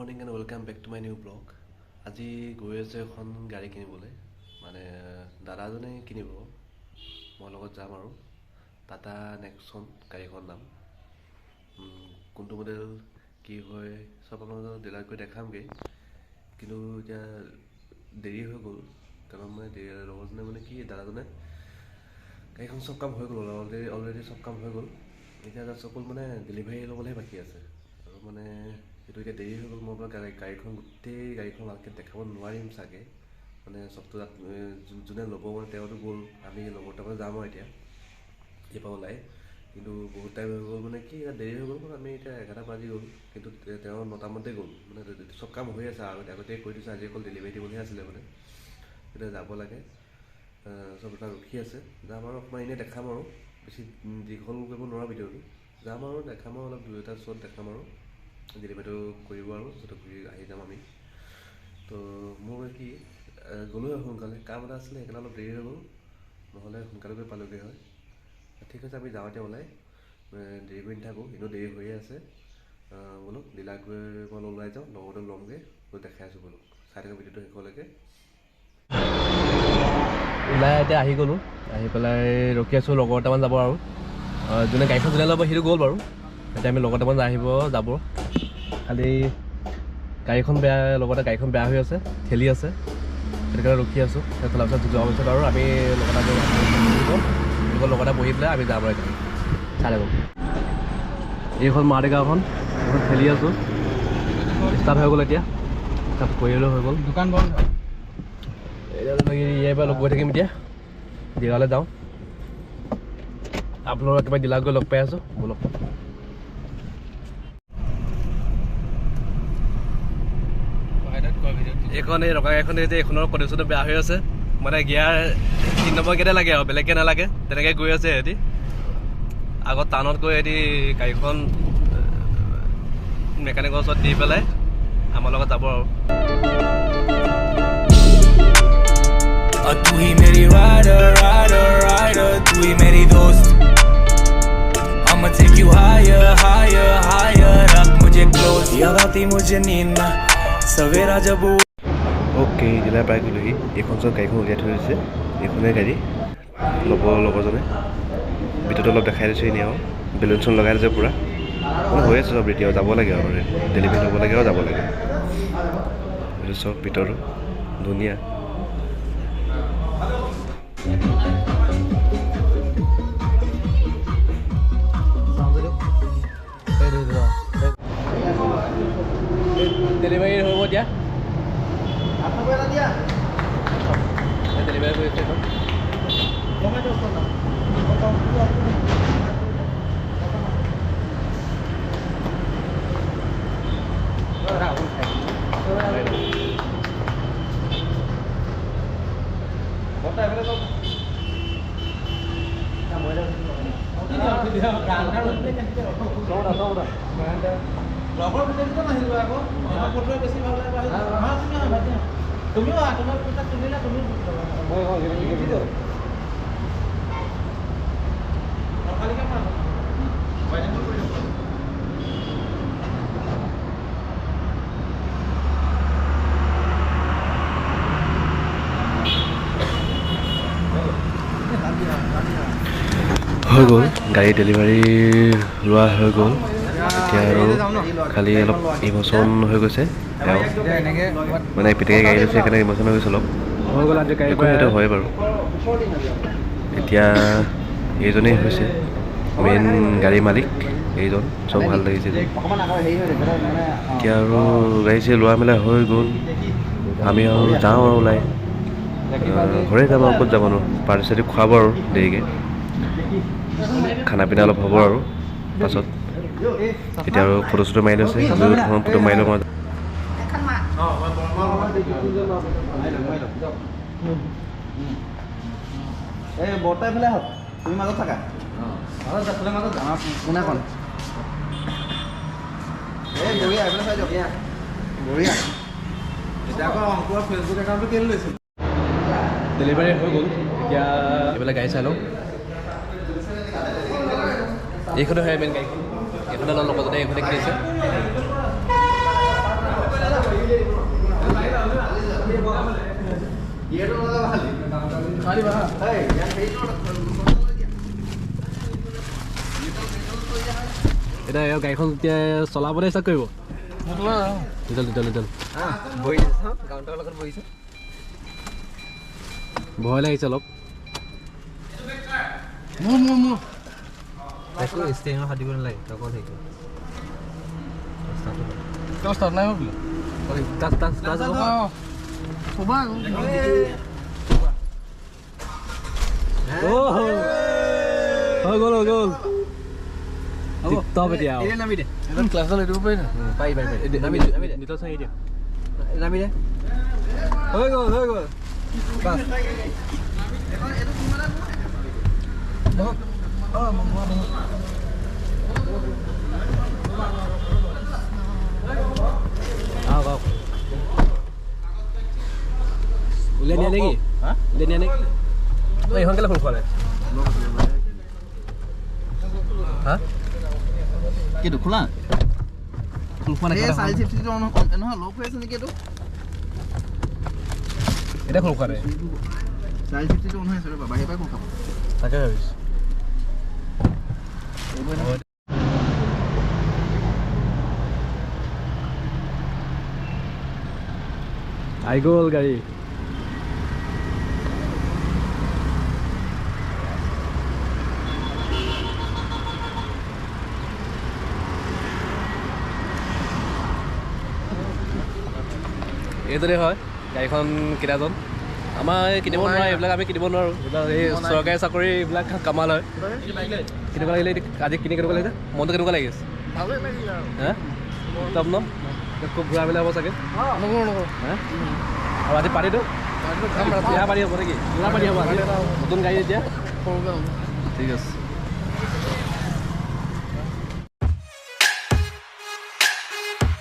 Morning and welcome back to my new blog. আজি গৈ আছোঁ এখন গাড়ী কিনিবলৈ, মানে দাদা এজনে কিনিব, মই লগত যাম আৰু। টাটা নেক্সন গাড়ীখন নাম, কোনটো মডেল কি হয় চব আপোনালোকক ডিলাৰত গৈ দেখামগৈ। কিন্তু এতিয়া দেৰি হৈ গ'ল, কাৰণ মানে লগৰজনে মানে কি দাদাজনে গাড়ীখন চব কাম হৈ গ'ল, অলৰেডি চব কাম হৈ গ'ল। এতিয়া জাষ্ট অকল মানে ডেলিভাৰী ল'বলৈহে বাকী আছে আৰু মানে সেইটো এতিয়া দেৰি হৈ গ'ল। মই আপোনাৰ গোটেই গাড়ীখন ভালকৈ দেখাব নোৱাৰিম চাগে, মানে চবটো তাত যোনে ল'ব মানে তেওঁতো গ'ল, আমি লগৰ তাৰপৰা যাম আৰু এতিয়া ইয়াৰপৰা ওলাই। কিন্তু বহুত টাইম হৈ গ'ল, মানে কি দেৰি হৈ গ'ল, আমি এতিয়া 11টা বাজি গ'ল, কিন্তু তেওঁ 9টামানতে গ'ল। মানে চব কাম হৈ আছে আৰু আগতে কৈ দিছোঁ, আজি অকল ডেলিভাৰী দিবলৈহে আছিলে, মানে এতিয়া যাব লাগে। চব এটা ৰখি আছে, যাম আৰু অকণমান এনেই দেখাম আৰু বেছি দীঘল কৰিব নোৱাৰোঁ ভিডিঅ'টো। যাম আৰু দেখাম আৰু অলপ 2-এটা শ্বট দেখাম আৰু ডেলিভাৰীটো কৰিব আৰু য'ত ঘূৰি আহি যাম আমি। তো মোৰ কি গ'লোঁ আৰু সোনকালে, কাম এটা আছিলে সেইকাৰণে অলপ দেৰি হৈ গ'ল, নহ'লে সোনকালে গৈ পালোঁগৈ হয়। ঠিক আছে, আমি যাওঁ এতিয়া ওলাই, দেৰি কৰি নাথাকোঁ, এনেও দেৰি হৈয়ে আছে। বোলো ডিলাৰত গৈ মই ওলাই যাওঁ, লগৰটো ল'মগৈ, গৈ দেখাই আছোঁ বোলো, চাই থাকোঁ ভিডিঅ'টো শেষলৈকে। ওলাই এতিয়া আহি গ'লোঁ, আহি পেলাই ৰখি আছোঁ, লগৰ এটামান যাব আৰু যোনে গাড়ীখন যোনে ল'ব সেইটো গ'ল বাৰু। এতিয়া আমি লগৰ এটামান আহিব যাব, খালি গাড়ীখন লগতে গাড়ীখন বেয়া হৈ আছে, ঠেলি আছে, সেইটো কাৰণে ৰখি আছোঁ। সেইফালৰ পিছত যোৱাৰ পিছত আৰু আমি লগত এটা বহি পেলাই আমি যাম আৰু এতিয়া চাই থাকোঁ। এইখন মাৰুতি গাঁওখন, এইখন ঠেলি আছোঁ, ষ্টাৰ্ট হৈ গ'ল এতিয়া, ষ্টাৰ্ট কৰিলেও হৈ গ'ল, দোকান বন্ধ। এতিয়া ইয়াৰ পৰা গৈ থাকিম, এতিয়া ডিলাৰলৈ যাওঁ। আপোনালোকক একেবাৰে ডিলাৰত গৈ লগ পাই আছোঁ, ব'লক। এইখন এই ৰকা গাড়ীখন যে এইখনৰ কণ্ডিশ্যনটো বেয়া হৈ আছে, মানে গিয়াৰ 3 নম্বৰ গিয়াৰতে লাগে আৰু বেলেগকৈ নালাগে, তেনেকৈ গৈ আছে সিহঁতি। আগত টাউনত গৈ সিহঁতি গাড়ীখন মেকানিকৰ ওচৰত দি পেলাই আমাৰ লগত যাব আৰু। तू ही मेरी rider, rider, rider, तू ही मेरी दोस्त। I'ma take you higher, higher, higher, रख मुझे close, याद आती मुझे नींद ना सवेरा जब। অ'কে, জিলা প্ৰায় গ'লোহি। এইখন চব গাড়ীখন উলিয়াই থৈ দিছে, এইখনেই গাড়ী লগৰজনে ভিতৰতো অলপ দেখাই দিছোঁ এনেই আৰু বেলুন চেলুন লগাই দিছে পূৰা, মানে হৈ আছে চব ৰেডি আৰু যাব লাগে আৰু ডেলিভাৰী ল'ব লাগে আৰু যাব লাগে। এইটো চব ভিতৰতো ধুনীয়া। ডেলিভাৰী হ'ব এতিয়া, ডেলিভাৰী কৰি আছে এখন। লগৰ ভিতৰতো নাহিব আকৌ, ফটোৱে বেছি ভাল লাগিব। তুমিও তোমাৰ পইচা তুলিলে তুমি হৈ গ'ল, গাড়ী ডেলিভাৰী লোৱা হৈ গ'ল। এতিয়া আৰু খালি অলপ ইম'চন হৈ গৈছে, মানে পিতেকে গাড়ী লৈছে সেইকাৰণে ইম'চন হৈ গৈছে অলপ, হৈ গ'ল আজি গাড়ী, সেইটো হয় বাৰু। এতিয়া এইজনেই হৈছে মেইন গাড়ী মালিক, এইজন চব ভাল লাগিছে। এতিয়া আৰু গাড়ী চাড়ী লোৱা মেলা হৈ গ'ল, আমি আৰু যাওঁ আৰু ওলাই ঘৰে যাম আৰু ক'ত যাব নো, পাৰ্টি চাৰ্টি খুৱাব আৰু দেৰিকৈ, খানা পিনা অলপ হ'ব আৰু পাছত। এতিয়া আৰু ফটো চটো মাৰি লৈছে, ফটো মাৰি লওঁ। এই বৰ্তাই ফালে আহক, তুমি মাজত থাকা। মাজত কোনাখন এই বঢ়িয়া, এইফালে চাই যাওক, বঢ়িয়া। এতিয়া আকৌ অংকুৰৰ ফেচবুক একাউণ্টটো কেলৈ লৈছিল? ডেলিভাৰী হৈ গ'ল, এতিয়া এইবিলাক গাড়ী চাই লওঁ। এইখনে হয় মেইন গাড়ীখন, এইখনে লগতে এইখনে কিনিছে। এতিয়া গাড়ীখন এতিয়া চলাবলৈ ষ্টাৰ্ট কৰিব লিটল ভয় লাগিছে অলপ হৈ গ'ল টপ এতিয়া ক্লাছডাল এইটো পাৰি না নিতল চাই দিয়া হৈ গ'ল উলিয়াই নিয়া নেকি উলিয়াই নিয়া নেকি এইখন কেলে ফোন খোৱা নাই হা কিটো খোলা ফোন খোৱা নাই চাইল্ড চেফটিটো নহয় লক হৈ আছে নেকি এইটো এতিয়া ফোন খোৱা নাই চাইল্ড চেফটিটো অন হৈ আছে ৰ'বা বাহিৰৰ পৰা কোন খাব তাকে ভাবিছোঁ আহি গ'ল গাড়ী এইদৰে হয় গাড়ীখন কিনাজন আমাৰ কিনিব নোৱাৰে এইবিলাক আমি কিনিব নোৱাৰোঁ এইবিলাক এই চৰকাৰী চাকৰি এইবিলাক কামাল হয় কিনিব লাগিলে আজি কিনি কেনেকুৱা লাগিছে মনটো কেনেকুৱা লাগিছে হা টপ ন খুব ঘূৰা মেলা হ'ব চাগে হা আৰু আজি পাৰ্টিটো বিয়া পাৰ্টি হ'ব নেকি বিয়া পাৰ্টি হ'ব নতুন গাড়ী এতিয়া ঠিক আছে